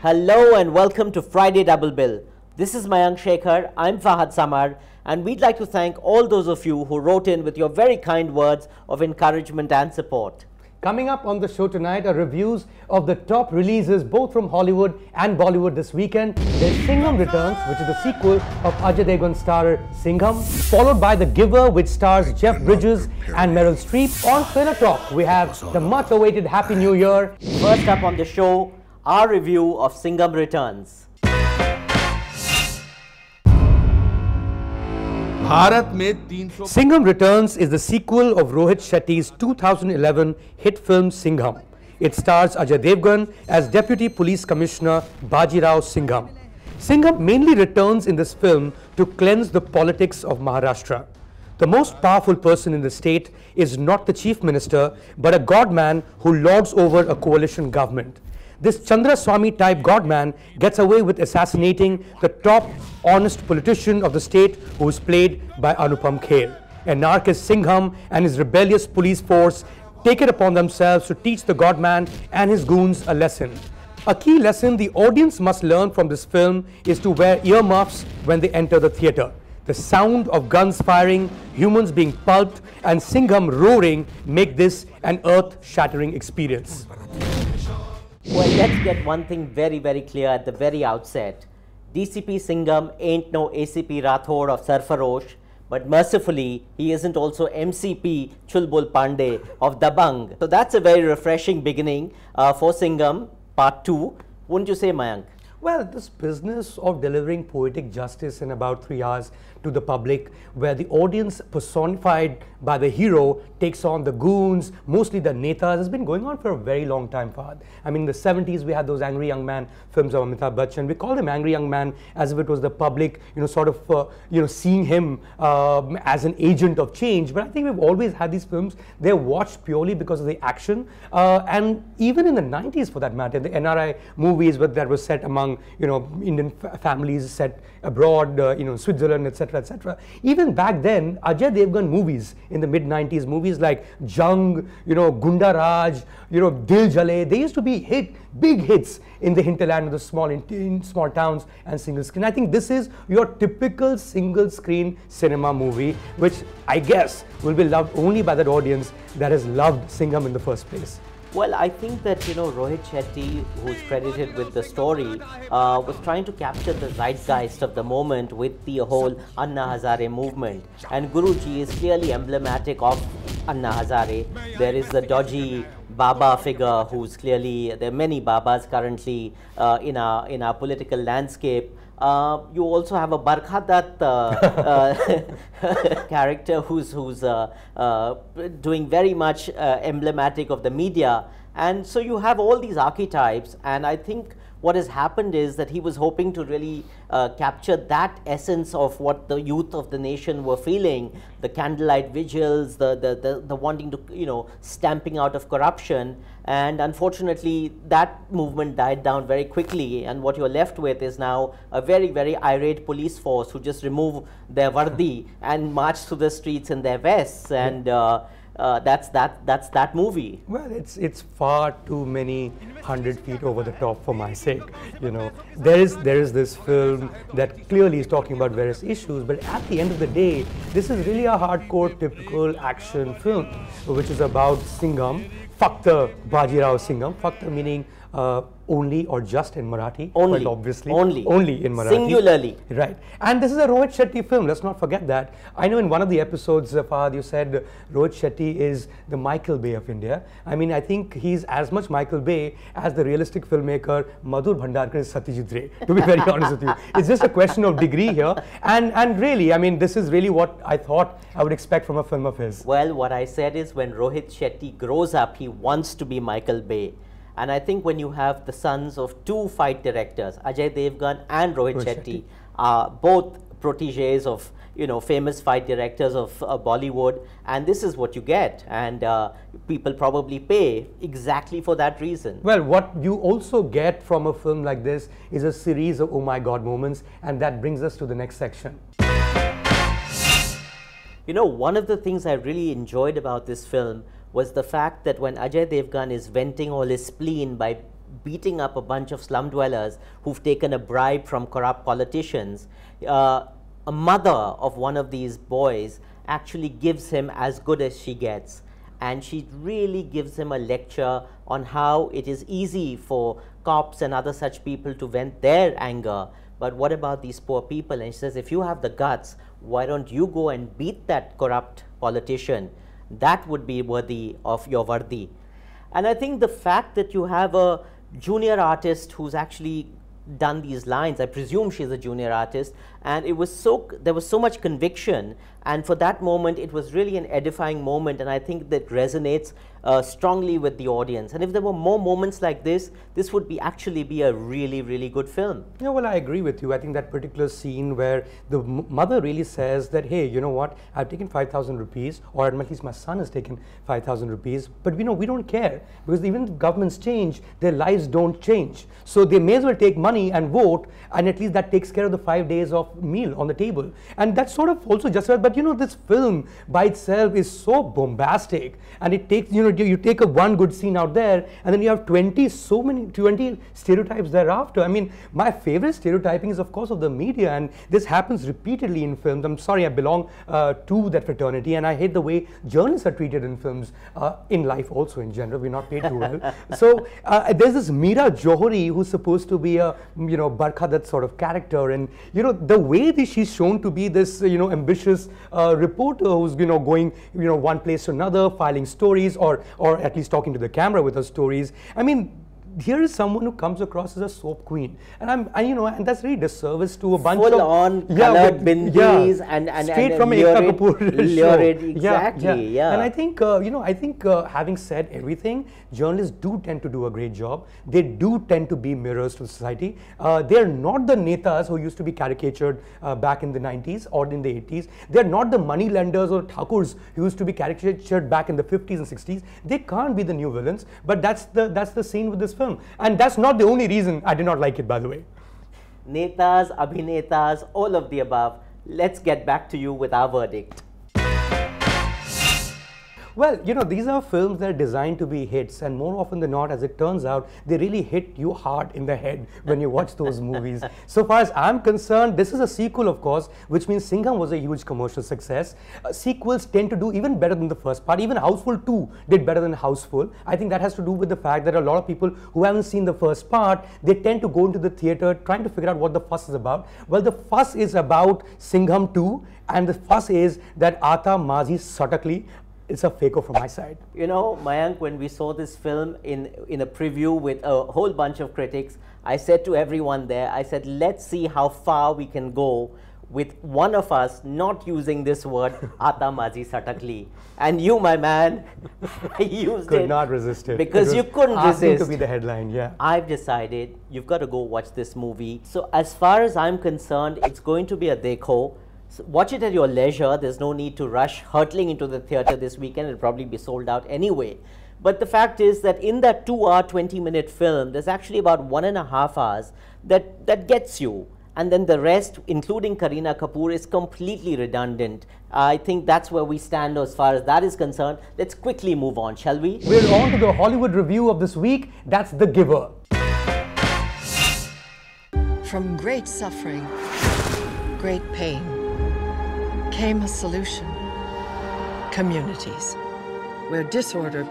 Hello and welcome to Friday Double Bill. This is Mayank, I'm Fahad Samar, and we'd like to thank all those of you who wrote in with your very kind words of encouragement and support. Coming up on the show tonight are reviews of the top releases both from Hollywood and Bollywood this weekend. There's Singham Returns, which is the sequel of Ajay Devgn starrer Singham, followed by The Giver, which stars Jeff Bridges and Meryl Streep. On Thriller Talk, we have the much-awaited Happy New Year. First up on the show, our review of Singham Returns. Singham Returns is the sequel of Rohit Shetty's 2011 hit film Singham. It stars Ajay Devgn as Deputy Police Commissioner Bajirao Singham. Singham mainly returns in this film to cleanse the politics of Maharashtra. The most powerful person in the state is not the Chief Minister, but a godman who lords over a coalition government. This Chandra Swami type godman gets away with assassinating the top honest politician of the state, who is played by Anupam Kher. Anarchist Singham and his rebellious police force take it upon themselves to teach the godman and his goons a lesson. A key lesson the audience must learn from this film is to wear earmuffs when they enter the theatre. The sound of guns firing, humans being pulped, and Singham roaring make this an earth-shattering experience. Well, let's get one thing very, very clear at the very outset. DCP Singham ain't no ACP Rathod of Sarfarosh, but mercifully, he isn't also MCP Chulbul Pandey of Dabang. So that's a very refreshing beginning for Singham, part 2. Wouldn't you say, Mayank? Well, this business of delivering poetic justice in about 3 hours to the public, where the audience personified by the hero takes on the goons, mostly the netas, has been going on for a very long time, Fahad. I mean, in the 70s, we had those Angry Young Man films of Amitabh Bachchan. We called him Angry Young Man as if it was the public, seeing him as an agent of change. But I think we've always had these films. They're watched purely because of the action. And even in the 90s, for that matter, the NRI movies that were set among Indian families set abroad, Switzerland, etc., etc. Even back then, Ajay Devgn movies in the mid-90s, movies like Jung, Gunda Raj, Dil Jale, they used to be big hits in the hinterland of the small towns and single screen. I think this is your typical single screen cinema movie, which I guess will be loved only by that audience that has loved Singham in the first place. Well, I think that, Rohit Shetty, who's credited with the story, was trying to capture the zeitgeist of the moment with the whole Anna Hazare movement. And Guruji is clearly emblematic of Anna Hazare. There is the dodgy Baba figure who's clearly, there are many Babas currently in our political landscape. You also have a Barkhadat character who's doing very much emblematic of the media, and so you have all these archetypes. And I think what has happened is that he was hoping to really capture that essence of what the youth of the nation were feeling, the candlelight vigils, the wanting to, stamping out of corruption. And unfortunately, that movement died down very quickly, and what you're left with is now a very, very irate police force who just remove their vardi and march through the streets in their vests, and that's that movie. Well, it's far too many 100 feet over the top for my sake. There is this film that clearly is talking about various issues, but at the end of the day, this is really a hardcore, typical action film, which is about Singham, Fakta Bajirao Singham, Fakta meaning only or just in Marathi. Only. Quite obviously. Only in Marathi. Singularly. Right. And this is a Rohit Shetty film, let's not forget that. I know in one of the episodes, Fahad, you said Rohit Shetty is the Michael Bay of India. I mean, I think he's as much Michael Bay as the realistic filmmaker Madhur Bhandarkar is Satyajit Ray, to be very honest with you. It's just a question of degree here. And really, I mean, this is really what I thought I would expect from a film of his. Well, what I said is when Rohit Shetty grows up, he wants to be Michael Bay. And I think when you have the sons of two fight directors, Ajay Devgn and Rohit Shetty, both proteges of famous fight directors of Bollywood, and this is what you get, and people probably pay exactly for that reason. Well, what you also get from a film like this is a series of oh my god moments, and that brings us to the next section. One of the things I really enjoyed about this film was the fact that when Ajay Devgn is venting all his spleen by beating up a bunch of slum dwellers who've taken a bribe from corrupt politicians, a mother of one of these boys actually gives him as good as she gets. And she really gives him a lecture on how it is easy for cops and other such people to vent their anger. But what about these poor people? And she says, if you have the guts, why don't you go and beat that corrupt politician? That would be worthy of your vardi. And I think the fact that you have a junior artist who's actually done these lines, I presume she's a junior artist, and there was so much conviction, and for that moment it was really an edifying moment, and I think that resonates strongly with the audience. And if there were more moments like this would actually be a really, really good film. Yeah, well, I agree with you. I think that particular scene where the mother really says that, hey, you know what, I've taken 5,000 rupees, or at least my son has taken 5,000 rupees, but we don't care, because even if governments change, their lives don't change. So they may as well take money and vote, and at least that takes care of the 5 days of meal on the table. And that's sort of also justified. But this film by itself is so bombastic, and it takes, you take one good scene out there, and then you have 20 stereotypes thereafter. I mean, my favorite stereotyping is, of course, of the media, and this happens repeatedly in films. I'm sorry, I belong to that fraternity, and I hate the way journalists are treated in films, in life also in general. We're not paid too well. So there's this Meera Johari who's supposed to be a Barkha Dutt sort of character, and the way that she's shown to be this ambitious reporter who's going one place to another, filing stories, or at least talking to the camera with her stories. I mean, here is someone who comes across as a soap queen, and and that's really disservice to a bunch of full-on colored bindis and straight from lurid, Ekta Kapoor lurid, exactly, yeah. And I think having said everything, journalists do tend to do a great job. They do tend to be mirrors to society. They're not the netas who used to be caricatured back in the 90s or in the 80s. They're not the money lenders or thakurs who used to be caricatured back in the 50s and 60s. They can't be the new villains. But that's the scene with this film. And that's not the only reason I did not like it, by the way. Netas, abhinetas, all of the above. Let's get back to you with our verdict. Well, these are films that are designed to be hits, and more often than not, as it turns out, they really hit you hard in the head when you watch those movies. So far as I'm concerned, this is a sequel, of course, which means Singham was a huge commercial success. Sequels tend to do even better than the first part. Even Houseful 2 did better than Houseful. I think that has to do with the fact that a lot of people who haven't seen the first part, they tend to go into the theater trying to figure out what the fuss is about. Well, the fuss is about Singham 2, and the fuss is that Ata Mazi Satakli. It's a faker from my side. Mayank, when we saw this film in a preview with a whole bunch of critics, I said to everyone there, I said, let's see how far we can go with one of us not using this word, Ata Mazi Satakli. And you, my man, used it. Could not resist it. Because you couldn't resist. To be the headline, yeah. I've decided you've got to go watch this movie. So as far as I'm concerned, it's going to be a dekho. So watch it at your leisure. There's no need to rush hurtling into the theater this weekend. It'll probably be sold out anyway. But the fact is that in that 2-hour, 20-minute film, there's actually about 1.5 hours that gets you. And then the rest, including Kareena Kapoor, is completely redundant. I think that's where we stand as far as that is concerned. Let's quickly move on, shall we? We're on to the Hollywood review of this week. That's The Giver. From great suffering, great pain, came a solution. Communities, where disorder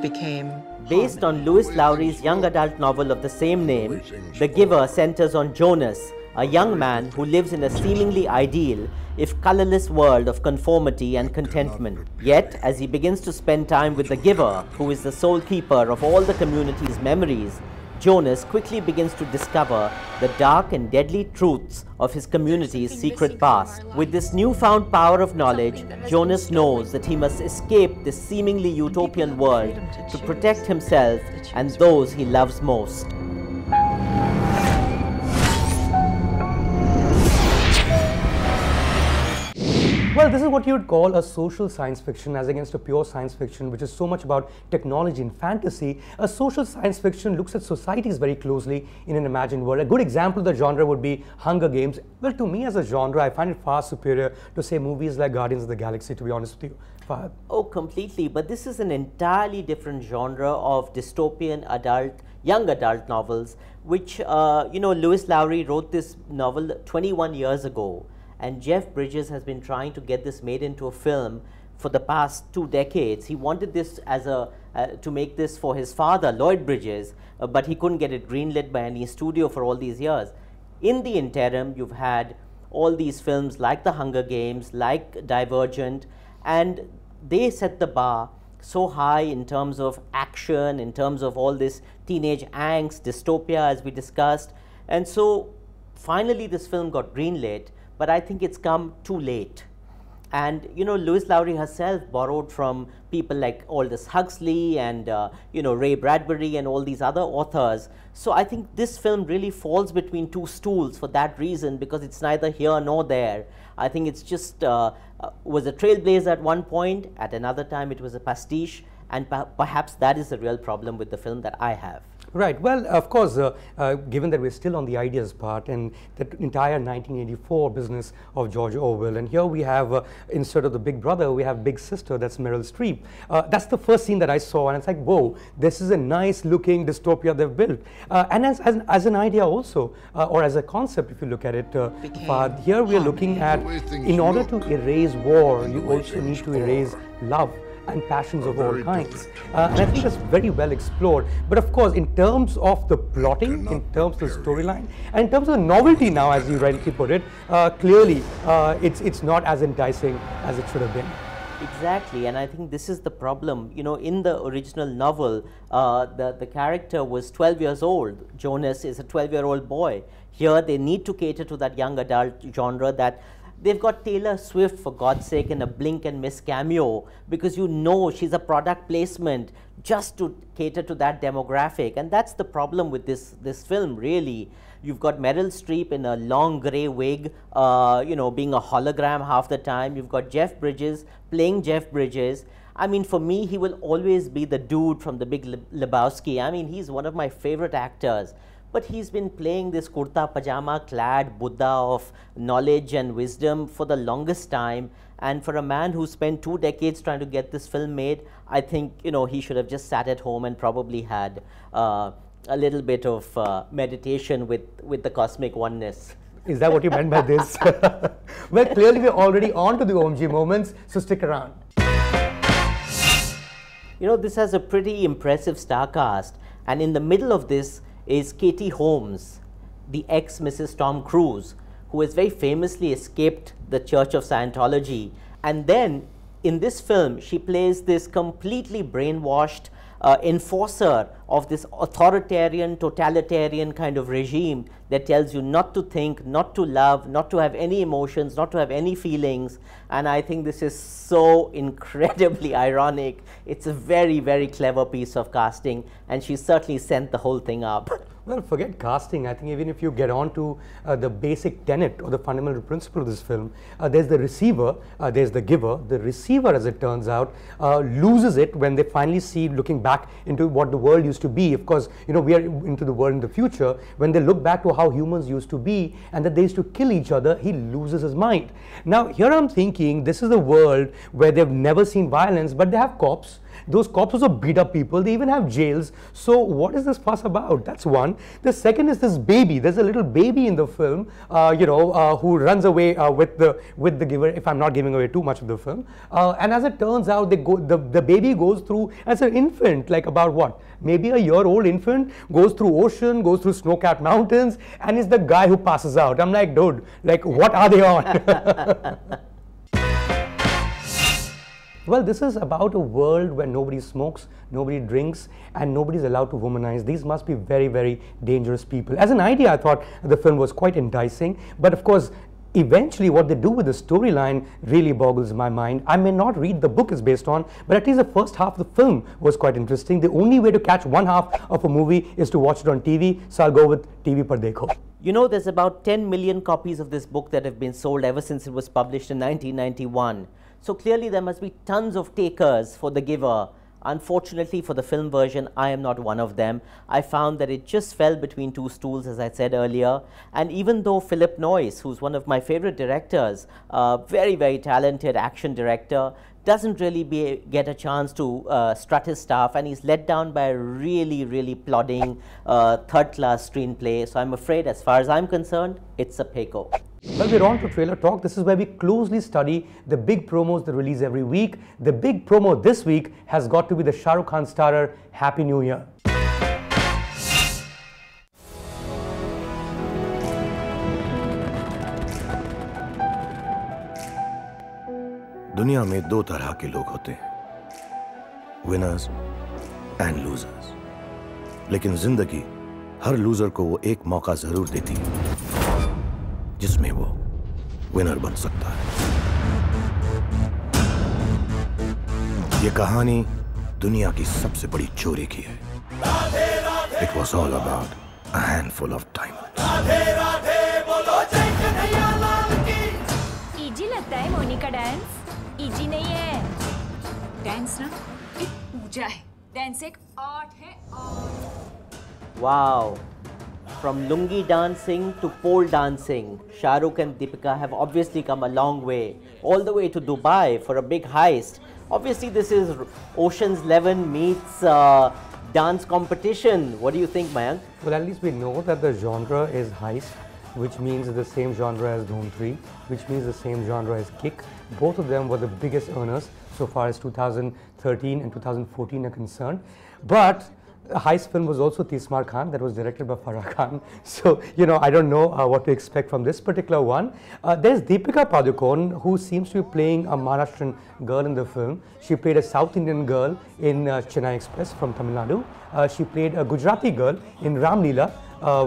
became Based on Louis Lowry's young adult novel of the same name, The Giver centers on Jonas, a young man who lives in a seemingly ideal, if colorless world of conformity and contentment. Yet, as he begins to spend time with the Giver, who is the sole keeper of all the community's memories, Jonas quickly begins to discover the dark and deadly truths of his community's secret past. With this newfound power of knowledge, Jonas knows that he must escape this seemingly utopian world to protect himself and those he loves most. Well, this is what you would call a social science fiction as against a pure science fiction, which is so much about technology and fantasy. A social science fiction looks at societies very closely in an imagined world. A good example of the genre would be Hunger Games. Well, to me as a genre, I find it far superior to say movies like Guardians of the Galaxy, to be honest with you. Fahad. Oh, completely. But this is an entirely different genre of dystopian young adult novels, which, Lewis Lowry wrote this novel 21 years ago. And Jeff Bridges has been trying to get this made into a film for the past 2 decades. He wanted this as to make this for his father, Lloyd Bridges, but he couldn't get it greenlit by any studio for all these years. In the interim, you've had all these films like The Hunger Games, like Divergent, and they set the bar so high in terms of action, in terms of all this teenage angst, dystopia, as we discussed. And so finally this film got greenlit, but I think it's come too late. And Lewis Lowry herself borrowed from people like Aldous Huxley and Ray Bradbury and all these other authors. So I think this film really falls between two stools for that reason, because it's neither here nor there. I think it's just was a trailblazer at one point, at another time it was a pastiche, and perhaps that is the real problem with the film that I have. Right. Well, of course, given that we're still on the ideas part and the entire 1984 business of George Orwell, and here we have, instead of the big brother, we have big sister, that's Meryl Streep. That's the first scene that I saw, and it's like, whoa, this is a nice looking dystopia they've built. And as an idea also, or as a concept, if you look at it, but here we are looking at, in order to erase war, you also need to erase love and passions of all kinds. And I think that's very well explored. But of course, in terms of the plotting, in terms of the storyline, and in terms of the novelty now, as you rightly put it, clearly it's not as enticing as it should have been. Exactly, and I think this is the problem. In the original novel, the character was 12 years old. Jonas is a 12-year-old boy. Here, they need to cater to that young adult genre that they've got Taylor Swift, for God's sake, in a blink and miss cameo, because she's a product placement just to cater to that demographic. And that's the problem with this film, really. You've got Meryl Streep in a long grey wig, being a hologram half the time. You've got Jeff Bridges playing Jeff Bridges. I mean, for me, he will always be the dude from The Big Lebowski. I mean, he's one of my favorite actors. But he's been playing this kurta pajama clad Buddha of knowledge and wisdom for the longest time. And for a man who spent 2 decades trying to get this film made, I think he should have just sat at home and probably had a little bit of meditation with the cosmic oneness. Is that what you meant by this? Well, clearly we're already on to the OMG moments, so stick around. This has a pretty impressive star cast, and in the middle of this is Katie Holmes, the ex-Mrs. Tom Cruise, who has very famously escaped the Church of Scientology. And then, in this film, she plays this completely brainwashed enforcer of this authoritarian, totalitarian kind of regime that tells you not to think, not to love, not to have any emotions, not to have any feelings. And I think this is so incredibly ironic. It's a very, very clever piece of casting, and she certainly sent the whole thing up. Well, forget casting. I think even if you get on to the basic tenet or the fundamental principle of this film, there's the receiver, there's the giver. The receiver, as it turns out, loses it when they finally see, looking back into what the world used to be. Of course, we are into the world in the future. When they look back to how humans used to be and that they used to kill each other, he loses his mind. Now, here I'm thinking, this is a world where they've never seen violence, but they have cops. Those cops also beat up people. They even have jails. So what is this fuss about? That's one. The second is this baby. There's a little baby in the film, who runs away with the giver. If I'm not giving away too much of the film, and as it turns out, the baby goes through as an infant, like about what? Maybe a year-old infant, goes through ocean, goes through snow-capped mountains, and is the guy who passes out. I'm like, dude, like, what are they on? Well, this is about a world where nobody smokes, nobody drinks, and nobody's allowed to womanize. These must be very, very dangerous people. As an idea, I thought the film was quite enticing, but of course, eventually what they do with the storyline really boggles my mind. I may not read the book it's based on, but at least the first half of the film was quite interesting. The only way to catch one half of a movie is to watch it on TV, so I'll go with TV par dekho. You know, there's about 10 million copies of this book that have been sold ever since it was published in 1991. So clearly there must be tons of takers for The Giver. Unfortunately for the film version, I am not one of them. I found that it just fell between two stools, as I said earlier. And even though Philip Noyce, who's one of my favorite directors, very, very talented action director, doesn't really get a chance to strut his stuff, and he's let down by a really, really plodding third-class screenplay. So I'm afraid, as far as I'm concerned, it's a Peko. Well, we're on to Trailer Talk. This is where we closely study the big promos that release every week. The big promo this week has got to be the Shah Rukh Khan starrer, Happy New Year. दुनिया में दो तरह के लोग होते हैं, winners and losers. लेकिन जिंदगी हर लूजर को वो एक मौका जरूर देती है जिसमें वो विनर बन सकता है। ये कहानी दुनिया की सबसे बड़ी चोरी की है। It was all about a handful of diamonds. Easy लगता है मोनी का डांस? इजी नहीं है। डांस ना एक पूजा है, डांस एक आर्ट है। Wow. From lungi dancing to pole dancing, Shah Rukh and Deepika have obviously come a long way, all the way to Dubai for a big heist. Obviously, this is Ocean's 11 meets dance competition. What do you think, Mayank? Well, at least we know that the genre is heist, which means the same genre as Dhoom 3, which means the same genre as Kick. Both of them were the biggest earners so far as 2013 and 2014 are concerned. But a heist film was also Tismar Khan, that was directed by Farah Khan. So, you know, I don't know what to expect from this particular one. There's Deepika Padukone, who seems to be playing a Maharashtrian girl in the film. She played a South Indian girl in Chennai Express from Tamil Nadu. She played a Gujarati girl in Ram Leela,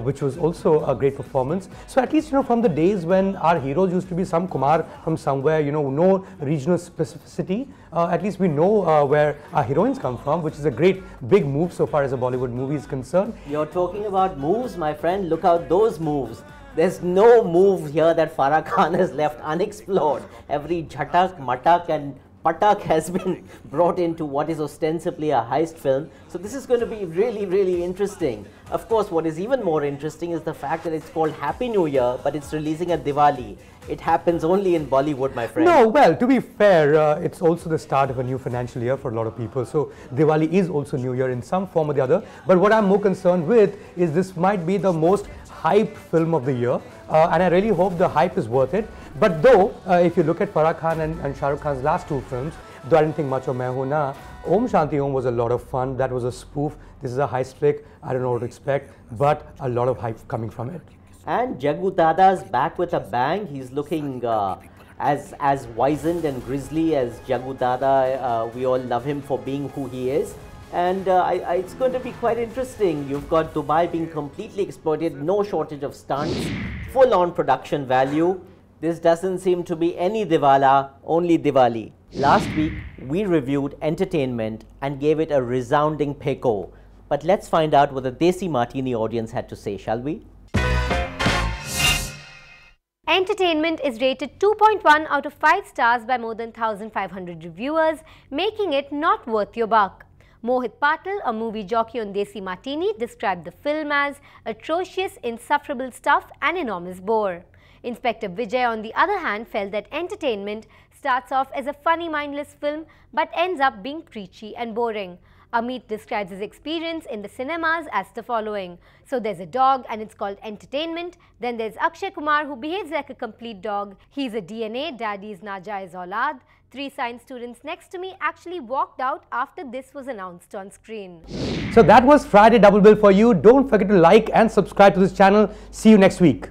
which was also a great performance. So at least, you know, from the days when our heroes used to be some Kumar from somewhere, you know, no regional specificity, at least we know where our heroines come from, which is a great big move so far as a Bollywood movie is concerned. You're talking about moves, my friend. Look out those moves. There's no move here that Farah Khan has left unexplored. Every jhatak, matak and patak has been brought into what is ostensibly a heist film. So this is going to be really, really interesting. Of course, what is even more interesting is the fact that it's called Happy New Year, but it's releasing at Diwali. It happens only in Bollywood, my friend. No, well, to be fair, it's also the start of a new financial year for a lot of people. So Diwali is also New Year in some form or the other. But what I'm more concerned with is this might be the most hyped film of the year. And I really hope the hype is worth it. But though, if you look at Farah Khan and Shah Rukh Khan's last two films, though I didn't think much of Main Hoon Na, Om Shanti Om was a lot of fun. That was a spoof. This is a heist flick. I don't know what to expect, but a lot of hype coming from it. And Jagu Dada's back with a bang. He's looking as wizened and grisly as Jagu Dada. We all love him for being who he is. And it's going to be quite interesting. You've got Dubai being completely exploited, no shortage of stunts, full-on production value. This doesn't seem to be any Diwala, only Diwali. Last week, we reviewed Entertainment and gave it a resounding Peko. But let's find out what the Desi Martini audience had to say, shall we? Entertainment is rated 2.1 out of 5 stars by more than 1,500 reviewers, making it not worth your buck. Mohit Patil, a movie jockey on Desi Martini, described the film as atrocious, insufferable stuff and enormous bore. Inspector Vijay, on the other hand, felt that Entertainment starts off as a funny, mindless film but ends up being preachy and boring. Amit describes his experience in the cinemas as the following. So there's a dog and it's called Entertainment. Then there's Akshay Kumar, who behaves like a complete dog. He's a DNA, daddy's Najaiz Aulad. 3 science students next to me actually walked out after this was announced on screen. So that was Friday Double Bill for you. Don't forget to like and subscribe to this channel. See you next week.